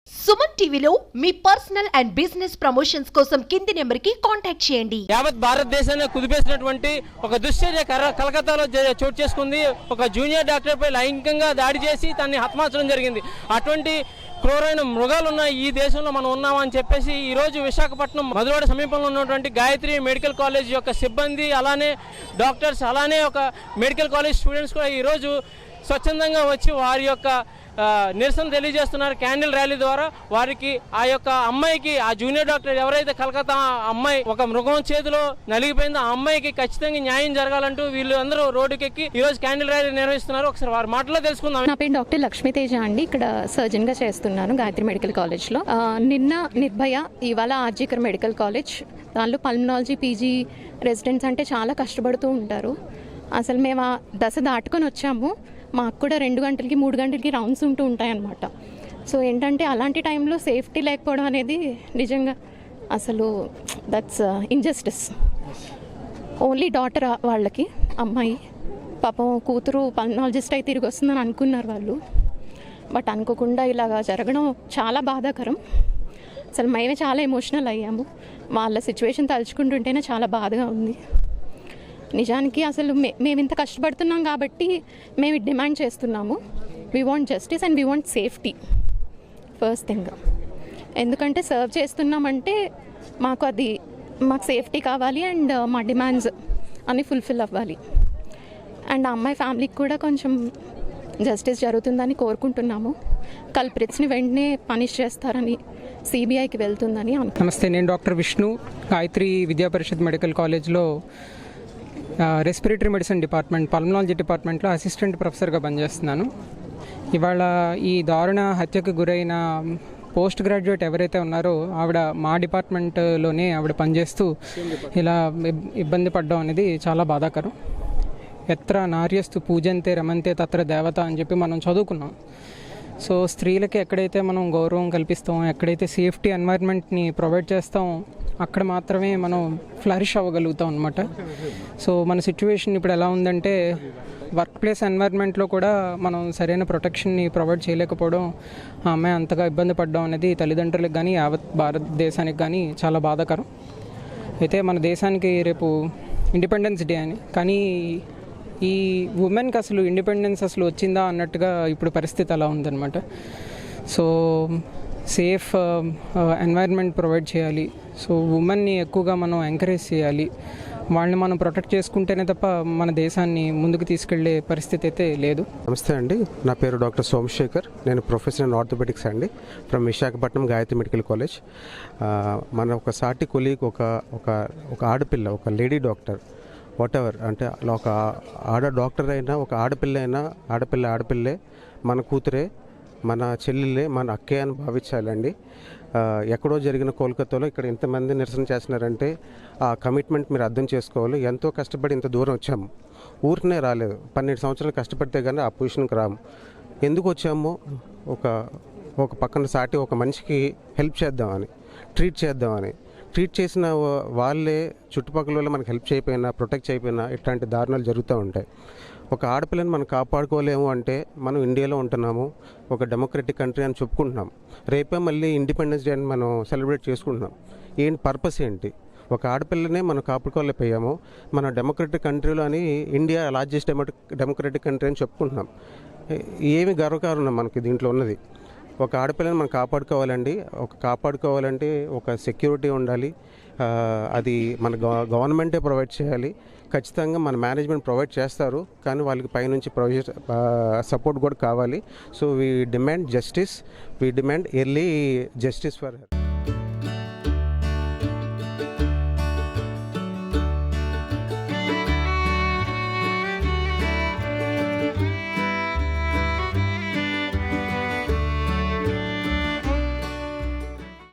సుమన్ టీవీలో మీ personal and business promotions కోసం కింది నెంబర్కి కాంటాక్ట్ చేయండి. యావత్ భారతదేశాన్ని కుదిపేసినటువంటి ఒక దుశ్చర్య కలకత్తాలో చోటు చేసుకుంది. ఒక జూనియర్ డాక్టర్ పై లైంగికంగా దాడి చేసి తనని హతమార్చడం జరిగింది. అటువంటి క్రూరమైన మృగాలు ఉన్న ఈ దేశంలో మనం ఉన్నామని చెప్పేసి ఈరోజు విశాఖపట్నం మధురవాడ సమీపంలో ఉన్నటువంటి గాయత్రి మెడికల్ కాలేజ్ యొక్క సిబ్బంది, అలానే డాక్టర్స్, అలానే ఒక మెడికల్ కాలేజ్ స్టూడెంట్స్ కూడా ఈరోజు స్వచ్ఛందంగా వచ్చి వారి యొక్క నిరసన తెలియజేస్తున్నారు. క్యాండిల్ ర్యాలీ ద్వారా వారికి ఆ యొక్క అమ్మాయికి, ఆ జూనియర్ డాక్టర్ ఎవరైతే కలకత్తా అమ్మాయి ఒక మృగం చేతిలో నలిగిపోయిందో ఆ అమ్మాయికి ఖచ్చితంగా న్యాయం జరగాలంటూ వీళ్ళు అందరూ రోడ్డుకెక్కి ఈ రోజు క్యాండిల్ ర్యాలీ నిర్వహిస్తున్నారు. ఒకసారి వారి మాటలో తెలుసుకుందాం. నా పేరు డాక్టర్ లక్ష్మీతేజ అండి. ఇక్కడ సర్జన్ గా చేస్తున్నాను గాయత్రి మెడికల్ కాలేజ్ లో. నిన్న నిర్భయ, ఇవాళ ఆర్జీకర్ మెడికల్ కాలేజ్. దానిలో పల్మనాలజీ పీజీ రెసిడెంట్స్ అంటే చాలా కష్టపడుతూ ఉంటారు. అసలు మేము ఆ దశ దాటుకొని వచ్చాము. మాకు కూడా 2 గంటలకి 3 గంటలకి రౌండ్స్ ఉంటూ ఉంటాయన్నమాట. సో ఏంటంటే అలాంటి టైంలో సేఫ్టీ లేకపోవడం అనేది నిజంగా అసలు దట్స్ ఇంజస్టిస్. ఓన్లీ డాటర్ వాళ్ళకి, అమ్మాయి పాపం కూతురు పల్మనాలజిస్ట్ అయితే తిరిగి వస్తుందని అనుకున్నారు వాళ్ళు. బట్ అనుకోకుండా ఇలాగా జరగడం చాలా బాధాకరం. అసలు మేమే చాలా ఎమోషనల్ అయ్యాము. వాళ్ళ సిచ్యువేషన్ తలుచుకుంటుంటేనే చాలా బాధగా ఉంది. నిజానికి అసలు మేము ఇంత కష్టపడుతున్నాం కాబట్టి మేము డిమాండ్ చేస్తున్నాము. We want justice and we want safety first thing. ఎందుకంటే సర్వ్ చేస్తున్నామంటే మాకు సేఫ్టీ కావాలి అండ్ మా డిమాండ్స్ అన్నీ ఫుల్ఫిల్ అవ్వాలి. అండ్ ఆ అమ్మాయి ఫ్యామిలీకి కూడా కొంచెం జస్టిస్ జరుగుతుందని కోరుకుంటున్నాము. కల్ప్రిట్స్ని వెంటనే పనిష్ చేస్తారని, సిబిఐకి వెళ్తుందని అనుకుంటున్నాను. నమస్తే, నేను డాక్టర్ విష్ణు, గాయత్రి విద్యా పరిషత్ మెడికల్ కాలేజ్లో రెస్పిరేటరీ మెడిసిన్ డిపార్ట్మెంట్, పల్మనాలజీ డిపార్ట్మెంట్లో అసిస్టెంట్ ప్రొఫెసర్గా పనిచేస్తున్నాను. ఇవాళ ఈ దారుణ హత్యకు గురైన పోస్ట్ గ్రాడ్యుయేట్ ఎవరైతే ఉన్నారో ఆవిడ మా డిపార్ట్మెంట్లోనే ఆవిడ పనిచేస్తూ ఇలా ఇబ్బంది పడడం అనేది చాలా బాధాకరం. ఎత్ర నార్యస్తు పూజంతే రమంతే తత్ర దేవత అని చెప్పి మనం చదువుకున్నాం. సో స్త్రీలకి ఎక్కడైతే మనం గౌరవం కల్పిస్తాం, ఎక్కడైతే సేఫ్టీ ఎన్వైర్న్మెంట్ని ప్రొవైడ్ చేస్తాం, అక్కడ మాత్రమే మనం ఫ్లరిష్ అవ్వగలుగుతాం అనమాట. సో మన సిచ్యువేషన్ ఇప్పుడు ఎలా ఉందంటే వర్క్ ప్లేస్ ఎన్వైర్న్మెంట్లో కూడా మనం సరైన ప్రొటెక్షన్ని ప్రొవైడ్ చేయలేకపోవడం, ఆ అమ్మాయి అంతగా ఇబ్బంది పడడం అనేది తల్లిదండ్రులకు కానీ యావత్ భారతదేశానికి కానీ చాలా బాధాకరం. అయితే మన దేశానికి రేపు ఇండిపెండెన్స్ డే అని, కానీ ఈ ఉమెన్కి అసలు ఇండిపెండెన్స్ అసలు వచ్చిందా అన్నట్టుగా ఇప్పుడు పరిస్థితి అలా ఉందన్నమాట. సో సేఫ్ ఎన్వైర్న్మెంట్ ప్రొవైడ్ చేయాలి. సో ఉమెన్ని ఎక్కువగా మనం ఎంకరేజ్ చేయాలి. వాళ్ళని మనం ప్రొటెక్ట్ చేసుకుంటేనే తప్ప మన దేశాన్ని ముందుకు తీసుకెళ్లే పరిస్థితి అయితే లేదు. నమస్తే అండి, నా పేరు డాక్టర్ సోమశేఖర్. నేను ప్రొఫెసర్ ఇన్ ఆర్థోపెడిక్స్ అండి, from Visakhapatnam Gayatri medical college. మన ఒక సాటి కొలీగ్, ఒక ఆడపిల్ల, ఒక లేడీ డాక్టర్, వాట్ ఎవర్ అంటే ఒక ఆడ డాక్టర్ అయినా, ఒక ఆడపిల్ల అయినా, ఆడపిల్లే, మన కూతురే, మన చెల్లెలే, మన అక్కే అని భావించాలండి. ఎక్కడో జరిగిన కోల్కతాలో ఇక్కడ ఇంతమంది నిరసన చేస్తున్నారంటే ఆ కమిట్మెంట్ మీరు అర్థం చేసుకోవాలి. ఎంతో కష్టపడి ఇంత దూరం వచ్చాము, ఊరికనే రాలేదు. 12 సంవత్సరాలు కష్టపడితే కానీ ఆ పొజిషన్కి రాము. ఎందుకు వచ్చామో ఒక పక్కన సాటి ఒక మనిషికి హెల్ప్ చేద్దామని, ట్రీట్ చేసిన వాళ్ళే చుట్టుపక్కల వాళ్ళు మనకు హెల్ప్ చేయకపోయినా, ప్రొటెక్ట్ చేయకపోయినా ఇట్లాంటి దారుణాలు జరుగుతూ ఉంటాయి. ఒక ఆడపిల్లని మనం కాపాడుకోలేము అంటే మనం ఇండియాలో ఉంటున్నాము, ఒక డెమోక్రటిక్ కంట్రీ అని చెప్పుకుంటున్నాం. రేపే మళ్ళీ ఇండిపెండెన్స్ డే అని మనం సెలబ్రేట్ చేసుకుంటున్నాం. పర్పస్ ఏంటి? ఒక ఆడపిల్లనే మనం కాపాడుకోలేకపోయాము. మన డెమోక్రటిక్ కంట్రీలో అని ఇండియా లార్జెస్ట్ డెమోక్రటిక్ కంట్రీ అని చెప్పుకుంటున్నాం. ఏమి గర్వకారణం మనకి దీంట్లో ఉన్నది? ఒక ఆడపిల్లని మనం కాపాడుకోవాలంటే ఒక సెక్యూరిటీ ఉండాలి. అది మన గవర్నమెంటే ప్రొవైడ్ చేయాలి. ఖచ్చితంగా మన మేనేజ్మెంట్ ప్రొవైడ్ చేస్తారు, కానీ వాళ్ళకి పైనుంచి సపోర్ట్ కూడా కావాలి. So we demand justice, we demand early justice for her.